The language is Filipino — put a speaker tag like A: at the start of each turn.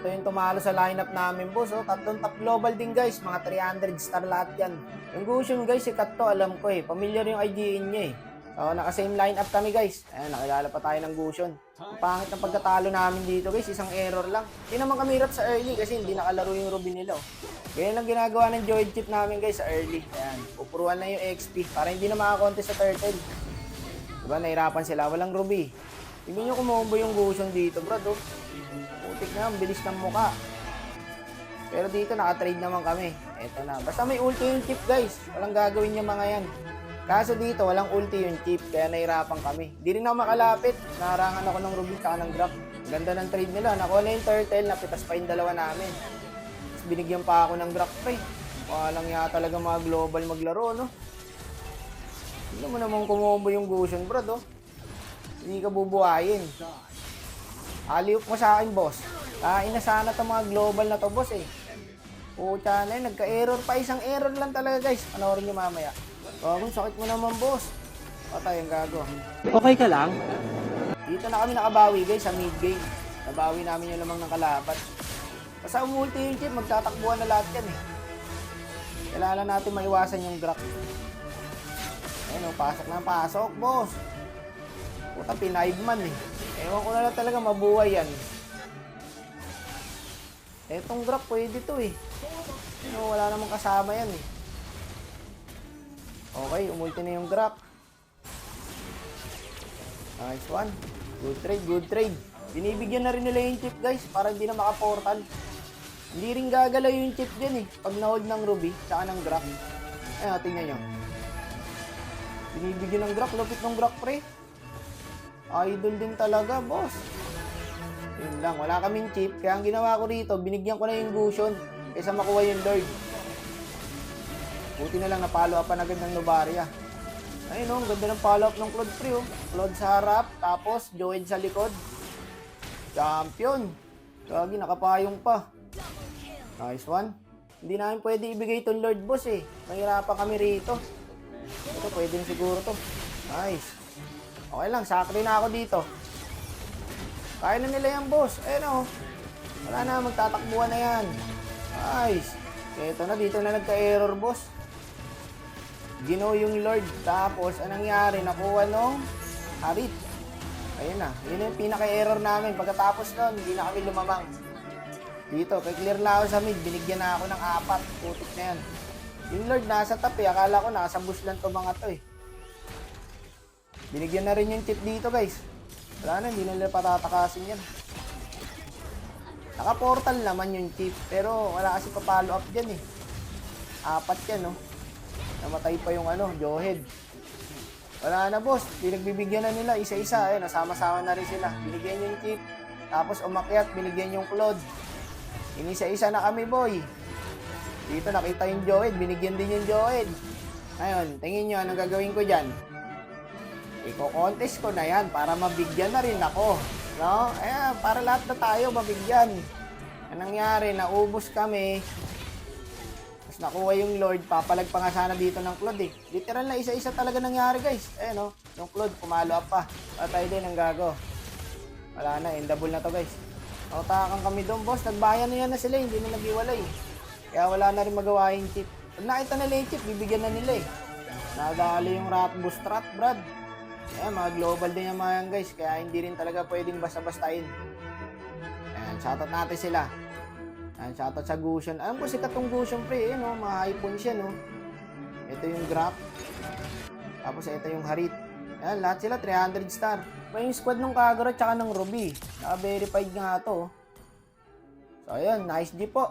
A: Ito yung tumalo sa lineup namin, boss. Oh. Tatlong top global din, guys. Mga 300 star lahat yan. Yung Gusion, guys, sikat to. Alam ko eh. Familiar yung IGN niya eh. So, naka-same lineup kami, guys. Ayan, nakilala pa tayo ng Gusion. Ang pangit ng pagkatalo namin dito, guys. Isang error lang. Hindi naman kami hirap sa early kasi hindi nakalaro yung Ruby nila. Oh. Ganyan lang ginagawa ng Joy Chip namin, guys, sa early. Ayan, pupuruan na yung XP para hindi na makakontest sa turtle. Diba, nahirapan sila. Walang Ruby. Hindi nyo kumombo yung Gusion dito, bro. Oh. Putik na, ang bilis ng muka. Pero dito naka-trade naman kami. Eto na. Basta may ulti yung chip, guys. Walang gagawin yung mga yan. Kaso dito, walang ulti yung chip. Kaya nahirapan kami. Di rin ako makalapit. Naharangan ako ng Ruby tsaka ng Grok. Ganda ng trade nila. Nakuha na yung turtle. Napitas pa yung dalawa namin. Tapos binigyan pa ako ng Grok pa eh. Walang nga talaga mga global maglaro, no? Hindi mo naman kumombo yung Gusion, bro, do. Hindi ka bubuhayin. Aliup mo sa akin, boss. Kain na sana itong mga global na to, boss, eh. Pucha na yun. Nagka-error pa. Isang error lang talaga, guys. Panoorin nyo mamaya. Kung sakit mo naman, boss. Patay ang gago.
B: Okay ka lang?
A: Dito na kami nakabawi, guys, sa mid-game. Nabawi namin yung lamang ng kalaban. Basta umulti yung chip, magtatakbuhan na lahat yan, eh. Kailangan natin maiwasan yung Grok. Ayun, pasok na pasok, boss. Puta, pinaib man, eh. Ewan ko na lang talaga, mabuhay yan. Etong Grok, pwede to eh. Pero wala namang kasama yan eh. Okay, umulti na yung Grok. Nice one. Good trade, good trade. Binibigyan na rin nila yung chip, guys, para hindi na makaportal. Hindi rin gagalaw yung chip dyan eh. Pag na-hold ng Ruby, tsaka ng Grok. Ayun, tingnan nyo. Binibigyan ng Grok, lupit ng Grok, pre. Idol din talaga, boss. Yun lang, wala kaming chip. Kaya ang ginawa ko rito, binigyan ko na yung Gusion kaysa makuha yung Lord. Buti na lang na-follow up agad ng Novaria. Ayun, ang ganda ng follow up ng Claude Free. Oh. Claude sa harap, tapos Joed sa likod. Champion. Gagi, nakapayong pa. Nice one. Hindi namin pwede ibigay itong Lord, boss eh. Mahirapan kami rito. Ito, pwede na siguro to. Nice. Okay lang, sakri na ako dito. Kaya na nila yan, boss. Ayun o. Wala na, magtatakbuhan na yan. Nice. Ito na, dito na nagka-error, boss. Ginaw yung Lord. Tapos, anong nangyari? Nakuha nung Harit. Ayun na. Yun yung pinaka-error namin. Pagkatapos nun, hindi na kami lumamang. Dito, kay-clear na ako sa mid. Binigyan na ako ng 4. Putik na yan. Yung Lord nasa top eh. Akala ko nasa bush lang to mga to eh. Binigyan na rin yung chip dito, guys. Wala na, hindi na nila patatakasin yan. Naka-portal naman yung chip. Pero wala kasi pa-follow up dyan eh. 4 yan, no? Namatay pa yung Johead. Wala na, boss. Pinagbibigyan na nila isa-isa. Ayun, nasama-sama na rin sila. Binigyan yung chip. Tapos umakyat, binigyan yung Claude. Inisa-isa na kami, boy. Dito nakita yung Johead. Binigyan din yung Johead. Ngayon, tingin nyo, anong gagawin ko dyan? Iko-contest ko na yan para mabigyan na rin ako. No? Ayan, para lahat na tayo mabigyan. Anong nangyari? Naubos kami. Tapos nakuha yung Lord. Papalag pa nga sana dito ng Claude eh. Literal na isa-isa talaga nangyari, guys. Ayan no? Yung Claude, pumalo up pa. Patay din ang gago. Wala na, endable na to, guys. Nautakan kami doon, boss. Nagbayan na yan na sila. Hindi na nag-iwalay. Kaya wala na rin magawa yung chip. Pag nakita nila yung chip, bibigyan na nila eh. Nadali yung Ratbus Strat, brad. Ayan, mga global din yung mga yan, guys. Kaya hindi rin talaga pwedeng basta-bastain. Ayan, shoutout natin sila. Ayan, shoutout sa Gusion. Alam ko sikat tong Gusion, pre. Ayan, no? Mga iPhone siya, no? Ito yung Grok. Tapos ito yung Harit. Ayan, lahat sila 300 star. May yung squad ng Kagura tsaka ng Ruby. Naka-verified nga to. So, ayan, nice G po.